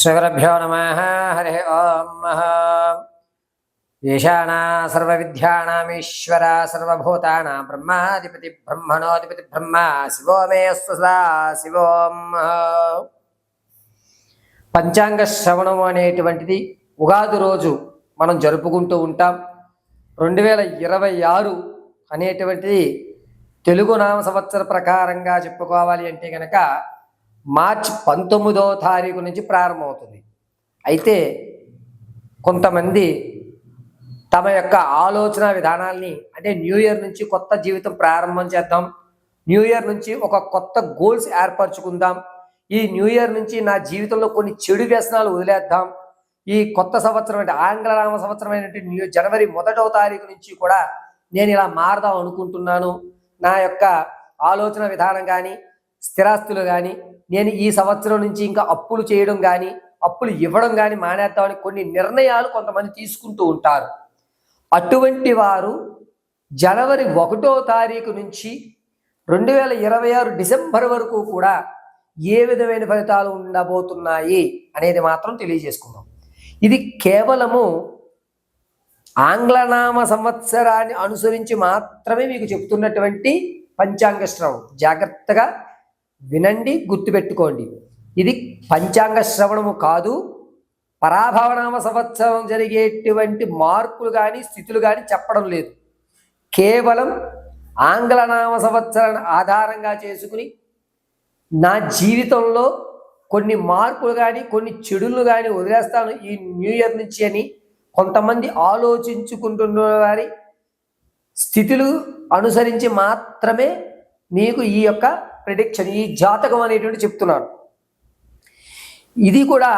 శ్రీగురుభ్యో నమః. హరి ఓం. ఈశానా సర్వవిద్యానామీశ్వర సర్వభూతానాం బ్రహ్మాధిపతి బ్రహ్మణోధిపతి బ్రహ్మ శివో మే అస్తు సదా శివోం. పంచాంగ శ్రవణం అనేటువంటిది ఉగాది రోజు మనం జరుపుకుంటూ ఉంటాం. 2026 అనేటువంటిది తెలుగు నామ సంవత్సర ప్రకారంగా చెప్పుకోవాలి అంటే కనుక మార్చి 19వ తారీఖు నుంచి ప్రారంభమవుతుంది. అయితే కొంతమంది తమ యొక్క ఆలోచన విధానాల్ని అంటే న్యూ ఇయర్ నుంచి కొత్త జీవితం ప్రారంభం చేద్దాం, న్యూ ఇయర్ నుంచి ఒక కొత్త గోల్స్ ఏర్పరచుకుందాం, ఈ న్యూ ఇయర్ నుంచి నా జీవితంలో కొన్ని చెడు వ్యసనాలు వదిలేద్దాం, ఈ కొత్త సంవత్సరం అంటే ఆంగ్లనామ సంవత్సరం అయినటువంటి జనవరి 1వ తారీఖు నుంచి కూడా నేను ఇలా మారదాం అనుకుంటున్నాను, నా యొక్క ఆలోచన విధానం కానీ స్థిరాస్తులు కానీ నేను ఈ సంవత్సరం నుంచి ఇంకా అప్పులు చేయడం కానీ అప్పులు ఇవ్వడం కానీ మానేద్దామని కొన్ని నిర్ణయాలు కొంతమంది తీసుకుంటూ ఉంటారు. అటువంటి వారు జనవరి 1వ తారీఖు నుంచి 2026 డిసెంబర్ వరకు కూడా ఏ విధమైన ఫలితాలు ఉండబోతున్నాయి అనేది మాత్రం తెలియజేసుకుందాం. ఇది కేవలము ఆంగ్లనామ సంవత్సరాన్ని అనుసరించి మాత్రమే మీకు చెప్తున్నటువంటి పంచాంగ శ్రవణం. జాగ్రత్తగా వినండి, గుర్తుపెట్టుకోండి. ఇది పంచాంగ శ్రవణము కాదు. పరాభవనామ సంవత్సరం జరిగేటువంటి మార్పులు కానీ స్థితులు కానీ చెప్పడం లేదు. కేవలం ఆంగ్లనామ సంవత్సరాన్ని ఆధారంగా చేసుకుని నా జీవితంలో కొన్ని మార్పులు కానీ కొన్ని చెడులు కానీ వదిలేస్తాను ఈ న్యూ ఇయర్ నుంచి అని కొంతమంది ఆలోచించుకుంటున్న వారి స్థితులు అనుసరించి మాత్రమే మీకు ఈ యొక్క ప్రిడిక్షన్, ఈ జాతకం అనేటువంటి చెప్తున్నారు. ఇది కూడా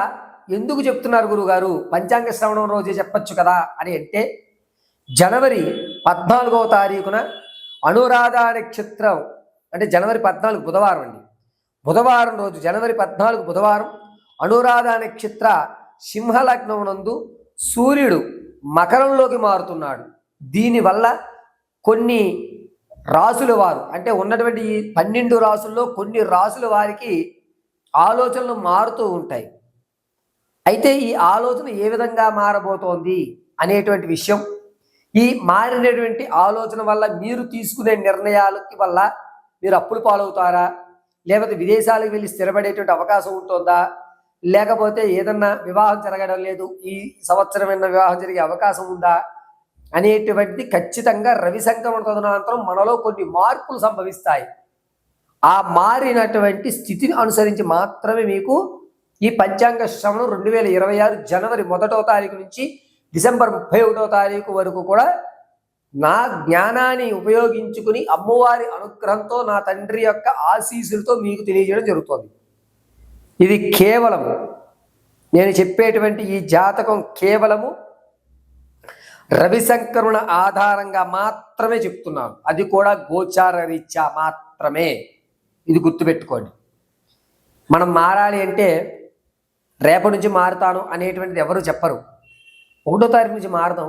ఎందుకు చెప్తున్నారు గురుగారు, పంచాంగ శ్రవణం రోజే చెప్పచ్చు కదా అని అంటే, జనవరి 14వ తారీఖున అనురాధ నక్షత్రం అంటే జనవరి 14 బుధవారం అండి. బుధవారం రోజు జనవరి 14 బుధవారం అనురాధ నక్షత్ర సింహలగ్నం నందు సూర్యుడు మకరంలోకి మారుతున్నాడు. దీనివల్ల కొన్ని రాసుల వారు అంటే ఉన్నటువంటి ఈ 12 రాసుల్లో కొన్ని రాసుల వారికి ఆలోచనలు మారుతూ ఉంటాయి. అయితే ఈ ఆలోచన ఏ విధంగా మారబోతోంది అనేటువంటి విషయం, ఈ మారినటువంటి ఆలోచన వల్ల మీరు తీసుకునే నిర్ణయాలకి వల్ల మీరు అప్పులు పాలవుతారా, లేకపోతే విదేశాలకు వెళ్ళి స్థిరపడేటువంటి అవకాశం ఉంటుందా, లేకపోతే ఏదన్నా వివాహం జరగడం లేదు ఈ సంవత్సరం వివాహం జరిగే అవకాశం ఉందా అనేటువంటిది ఖచ్చితంగా రవి సంక్రమణ తదనంతరం మనలో కొన్ని మార్పులు సంభవిస్తాయి. ఆ మారినటువంటి స్థితిని అనుసరించి మాత్రమే మీకు ఈ పంచాంగ శ్రవణం 2026 జనవరి 1వ తారీఖు నుంచి డిసెంబర్ 31వ తారీఖు వరకు కూడా నా జ్ఞానాన్ని ఉపయోగించుకుని అమ్మవారి అనుగ్రహంతో నా తండ్రి యొక్క ఆశీస్సులతో మీకు తెలియజేయడం జరుగుతుంది. ఇది కేవలము నేను చెప్పేటువంటి ఈ జాతకం కేవలము రవి సంక్రమణ ఆధారంగా మాత్రమే చెప్తున్నాను. అది కూడా గోచార రీత్యా మాత్రమే. ఇది గుర్తుపెట్టుకోండి. మనం మారాలి అంటే రేపటి నుంచి మారుతాను అనేటువంటిది ఎవరు చెప్పరు. 1వ తారీఖు నుంచి మారదాం,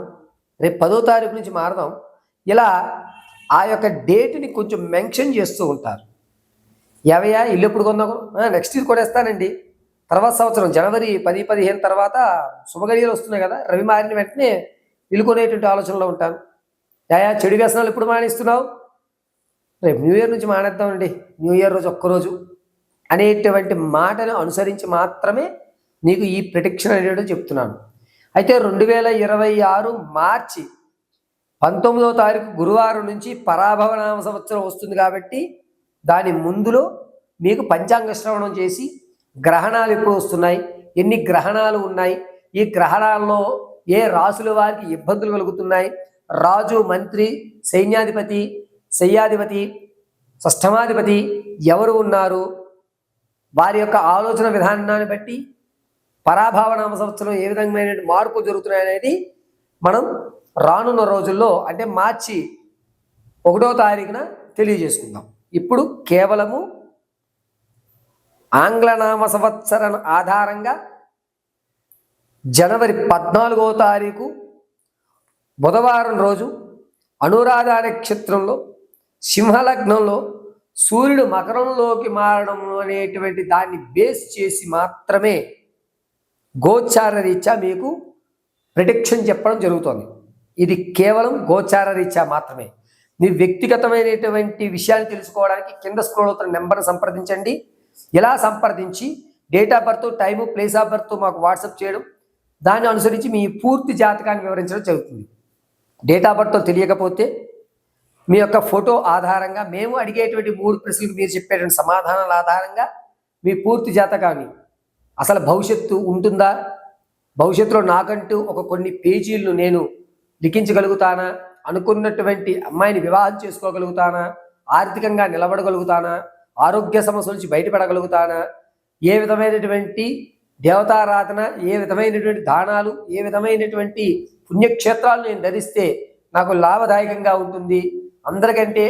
రేపు 10వ తారీఖు నుంచి మారదాం, ఇలా ఆ యొక్క డేట్ని కొంచెం మెన్షన్ చేస్తూ ఉంటారు. ఎవయా ఇల్లు ఎప్పుడు కొందాం, నెక్స్ట్ ఇయర్ కొనేస్తానండి, తర్వాత సంవత్సరం జనవరి 10-15 తర్వాత శుభగడియలు వస్తున్నాయి కదా, రవి మారిన వెంటనే ఇల్లు కొనేటువంటి ఆలోచనలో ఉంటాను. యా చెడు వ్యసనాలు ఎప్పుడు మానేస్తున్నావు, రేపు న్యూ ఇయర్ నుంచి మానేద్దామండి, న్యూ ఇయర్ రోజు ఒక్కరోజు అనేటువంటి మాటను అనుసరించి మాత్రమే నీకు ఈ ప్రిడిక్షన్ అనేది చెప్తున్నాను. అయితే 2026 మార్చి 19వ తారీఖు గురువారం నుంచి పరాభవనామ సంవత్సరం వస్తుంది కాబట్టి దాని ముందులో మీకు పంచాంగ శ్రవణం చేసి గ్రహణాలు ఎప్పుడు వస్తున్నాయి, ఎన్ని గ్రహణాలు ఉన్నాయి, ఈ గ్రహణాల్లో ఏ రాసుల వారికి ఇబ్బందులు కలుగుతున్నాయి, రాజు మంత్రి సైన్యాధిపతి శయ్యాధిపతి షష్ఠమాధిపతి ఎవరు ఉన్నారు, వారి యొక్క ఆలోచన విధానాన్ని బట్టి పరాభవనామ సంవత్సరం ఏ విధమైన మార్పులు జరుగుతున్నాయి అనేది మనం రానున్న రోజుల్లో అంటే మార్చి 1వ తారీఖున తెలియజేసుకుందాం. ఇప్పుడు కేవలము ఆంగ్లనామ సంవత్సరం ఆధారంగా జనవరి 14వ తారీఖు బుధవారం రోజు అనురాధ నక్షత్రంలో సింహలగ్నంలో సూర్యుడు మకరంలోకి మారడం అనేటువంటి దాన్ని బేస్ చేసి మాత్రమే గోచార రీత్యా మీకు ప్రిడిక్షన్ చెప్పడం జరుగుతుంది. ఇది కేవలం గోచార రీత్యా మాత్రమే. మీ వ్యక్తిగతమైనటువంటి విషయాన్ని తెలుసుకోవడానికి కింద స్క్రోల్ అవుతున్న నెంబర్ని సంప్రదించండి. ఇలా సంప్రదించి date of birth, time, place of birth మాకు వాట్సాప్ చేయడం, దాన్ని అనుసరించి మీ పూర్తి జాతకాన్ని వివరించడం జరుగుతుంది. డేట్ ఆఫ్ బర్త్ తెలియకపోతే మీ యొక్క ఫోటో ఆధారంగా మేము అడిగేటువంటి 3 ప్రశ్నలకు మీరు చెప్పేటువంటి సమాధానాల ఆధారంగా మీ పూర్తి జాతకాన్ని, అసలు భవిష్యత్తు ఉంటుందా, భవిష్యత్తులో నాకంటూ కొన్ని పేజీలను నేను లిఖించగలుగుతానా, అనుకున్నటువంటి అమ్మాయిని వివాహం చేసుకోగలుగుతానా, ఆర్థికంగా నిలబడగలుగుతానా, ఆరోగ్య సమస్యల నుంచి బయటపడగలుగుతానా, ఏ విధమైనటువంటి దేవతారాధన, ఏ విధమైనటువంటి దానాలు, ఏ విధమైనటువంటి పుణ్యక్షేత్రాలు నేను ధరిస్తే నాకు లాభదాయకంగా ఉంటుంది, అందరికంటే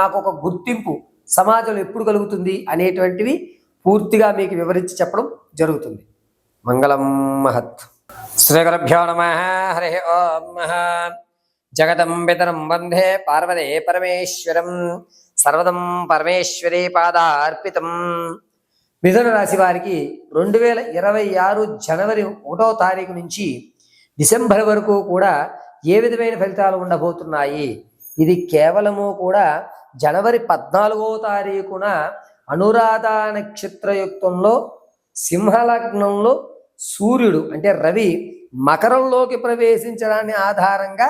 నాకు ఒక గుర్తింపు సమాజంలో ఎప్పుడు కలుగుతుంది అనేటువంటివి పూర్తిగా మీకు వివరించి చెప్పడం జరుగుతుంది. మంగళం మహత్. శ్రీ గురుభ్యో నమః. హరి ఓం. జగతం పితరం వందే పార్వతే పరమేశ్వరం. సర్వదం పరమేశ్వరీ పాదార్పితం. మిథున రాశి వారికి 2026 జనవరి 1వ తారీఖు నుంచి డిసెంబర్ వరకు కూడా ఏ విధమైన ఫలితాలు ఉండబోతున్నాయి? ఇది కేవలము కూడా జనవరి 14వ తారీఖున అనురాధ నక్షత్రయుక్తంలో సింహలగ్నంలో సూర్యుడు అంటే రవి మకరంలోకి ప్రవేశించడాన్ని ఆధారంగా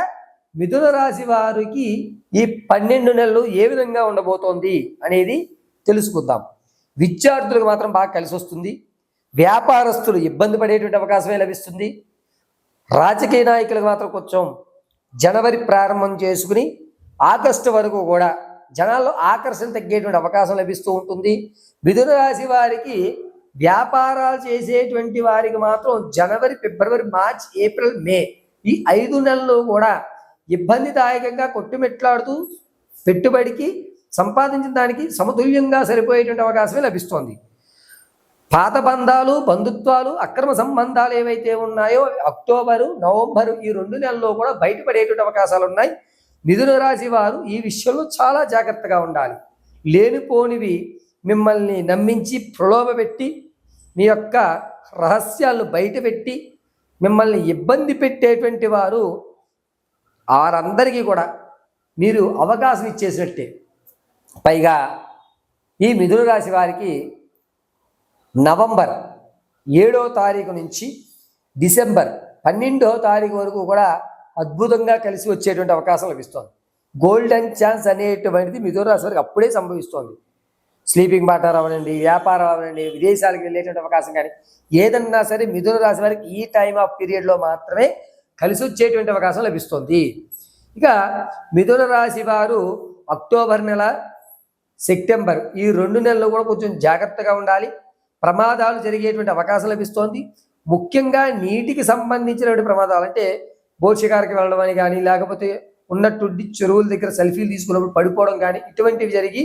మిథున రాశి వారికి ఈ 12 నెలలు ఏ విధంగా ఉండబోతోంది అనేది తెలుసుకుందాం. విద్యార్థులకు మాత్రం బాగా కలిసి వస్తుంది. వ్యాపారస్తులు ఇబ్బంది పడేటువంటి అవకాశమే లభిస్తుంది. రాజకీయ నాయకులకు మాత్రం కొంచెం జనవరి ప్రారంభం చేసుకుని ఆగస్టు వరకు కూడా జనాల్లో ఆకర్షణ తగ్గేటువంటి అవకాశం లభిస్తూ ఉంటుంది. మిథున రాశి వారికి వ్యాపారాలు చేసేటువంటి వారికి మాత్రం జనవరి, ఫిబ్రవరి, మార్చ్, ఏప్రిల్, మే ఈ 5 నెలలు కూడా ఇబ్బందిదాయకంగా కొట్టుమెట్లాడుతూ పెట్టుబడికి సంపాదించిన దానికి సమతుల్యంగా సరిపోయేటువంటి అవకాశమే లభిస్తోంది. పాత బంధాలు, బంధుత్వాలు, అక్రమ సంబంధాలు ఏవైతే ఉన్నాయో అక్టోబరు, నవంబరు ఈ 2 నెలల్లో కూడా బయటపడేటువంటి అవకాశాలు ఉన్నాయి. మిథున రాశి వారు ఈ విషయంలో చాలా జాగ్రత్తగా ఉండాలి. లేనిపోనివి మిమ్మల్ని నమ్మించి ప్రలోభపెట్టి మీ యొక్క రహస్యాలను బయటపెట్టి మిమ్మల్ని ఇబ్బంది పెట్టేటువంటి వారందరికీ కూడా మీరు అవకాశం ఇచ్చేసినట్టే. పైగా ఈ మిథున రాశి వారికి నవంబర్ 7వ తారీఖు నుంచి డిసెంబర్ 12వ తారీఖు వరకు కూడా అద్భుతంగా కలిసి వచ్చేటువంటి అవకాశం లభిస్తోంది. గోల్డెన్ ఛాన్స్ అనేటువంటిది మిథున రాశి వారికి అప్పుడే సంభవిస్తోంది. స్లీపింగ్ పార్ట్నర్ అవనండి, వ్యాపారం అవనండి, విదేశాలకు వెళ్ళేటువంటి అవకాశం కానీ ఏదన్నా సరే మిథున రాశి వారికి ఈ టైమ్ ఆఫ్ పీరియడ్లో మాత్రమే కలిసి వచ్చేటువంటి అవకాశం లభిస్తుంది. ఇక మిథున రాశి వారు అక్టోబర్ నెల, సెప్టెంబర్ ఈ 2 నెలలు కూడా కొంచెం జాగ్రత్తగా ఉండాలి. ప్రమాదాలు జరిగేటువంటి అవకాశం లభిస్తోంది. ముఖ్యంగా నీటికి సంబంధించినటువంటి ప్రమాదాలు అంటే బోట్ షికారుకి వెళ్ళడం అని కానీ, లేకపోతే ఉన్నట్టుండి చెరువుల దగ్గర సెల్ఫీలు తీసుకున్నప్పుడు పడిపోవడం కానీ ఇటువంటివి జరిగి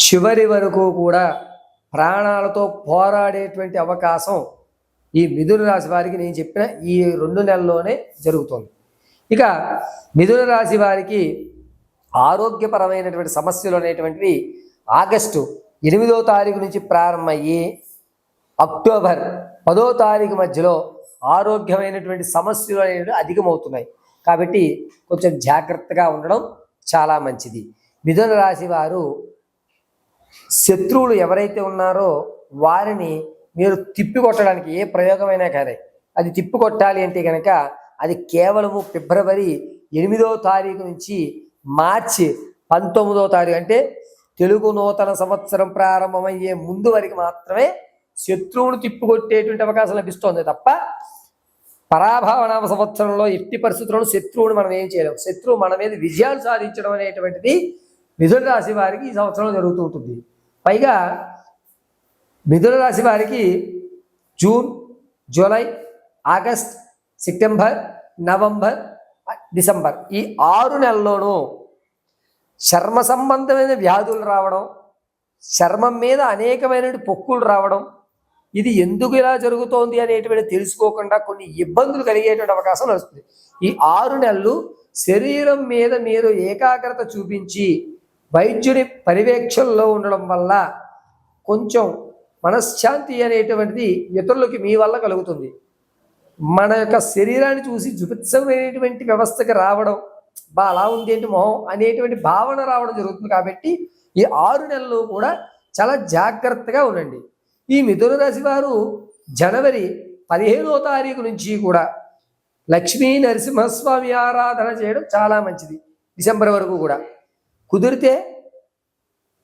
చివరి వరకు కూడా ప్రాణాలతో పోరాడేటువంటి అవకాశం ఈ మిథున రాశి వారికి నేను చెప్పిన ఈ 2 నెలల్లోనే జరుగుతుంది. ఇక మిథున రాశి వారికి ఆరోగ్యపరమైనటువంటి సమస్యలు అనేటువంటివి ఆగస్టు 8వ తారీఖు నుంచి ప్రారంభమయ్యి అక్టోబర్ 10వ తారీఖు మధ్యలో ఆరోగ్యమైనటువంటి సమస్యలు అనేవి అధికమవుతున్నాయి. కాబట్టి కొంచెం జాగ్రత్తగా ఉండడం చాలా మంచిది. మిథున రాశి వారు శత్రువులు ఎవరైతే ఉన్నారో వారిని మీరు తిప్పికొట్టడానికి ఏ ప్రయోగమైనా కానీ అది తిప్పికొట్టాలి అంటే కనుక అది కేవలము ఫిబ్రవరి 8వ తారీఖు నుంచి మార్చి 19వ తారీఖు అంటే తెలుగు నూతన సంవత్సరం ప్రారంభమయ్యే ముందు వరకు మాత్రమే శత్రువును తిప్పికొట్టేటువంటి అవకాశం లభిస్తోంది తప్ప పరాభవన సంవత్సరంలో ఎట్టి పరిస్థితుల్లో శత్రువును మనం ఏం చేయలేము. శత్రువు మన మీద విజయాలు సాధించడం అనేటువంటిది మిథున రాశి వారికి ఈ సంవత్సరంలో జరుగుతూ ఉంటుంది. పైగా మిథున రాశి వారికి June, July, August, September, November, December ఈ 6 నెలల్లోనూ చర్మ సంబంధమైన వ్యాధులు రావడం, చర్మం మీద అనేకమైన పొక్కులు రావడం, ఇది ఎందుకు ఇలా జరుగుతోంది అనేటువంటి తెలుసుకోకుండా కొన్ని ఇబ్బందులు కలిగేటువంటి అవకాశం వస్తుంది. ఈ 6 నెలలు శరీరం మీద మీరు ఏకాగ్రత చూపించి వైద్యుడి పర్యవేక్షణలో ఉండడం వల్ల కొంచెం మనశ్శాంతి అనేటువంటిది ఇతరులకి మీ వల్ల కలుగుతుంది. మన యొక్క శరీరాన్ని చూసి జుగుప్సమైనటువంటి వ్యవస్థకి రావడం, అలా ఉంది ఏంటి మొహం అనేటువంటి భావన రావడం జరుగుతుంది. కాబట్టి ఈ 6 నెలలు కూడా చాలా జాగ్రత్తగా ఉండండి. ఈ మిథున రాశి వారు జనవరి 15వ తారీఖు నుంచి కూడా లక్ష్మీ నరసింహస్వామి ఆరాధన చేయడం చాలా మంచిది. డిసెంబర్ వరకు కూడా కుదిరితే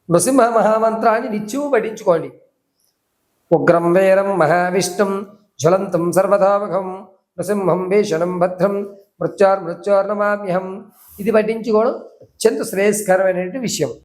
నృసింహ మహామంత్రాన్ని నిత్యము పఠించుకోండి. ఉగ్రం వీరం మహావిష్ణుం జ్వలంతం సర్వతామహం నృసింహం వేషణం భద్రం మృత్యోర్నమామ్యహం. ఇది పఠించుకోవడం అత్యంత శ్రేయస్కరమైనటువంటి విషయం.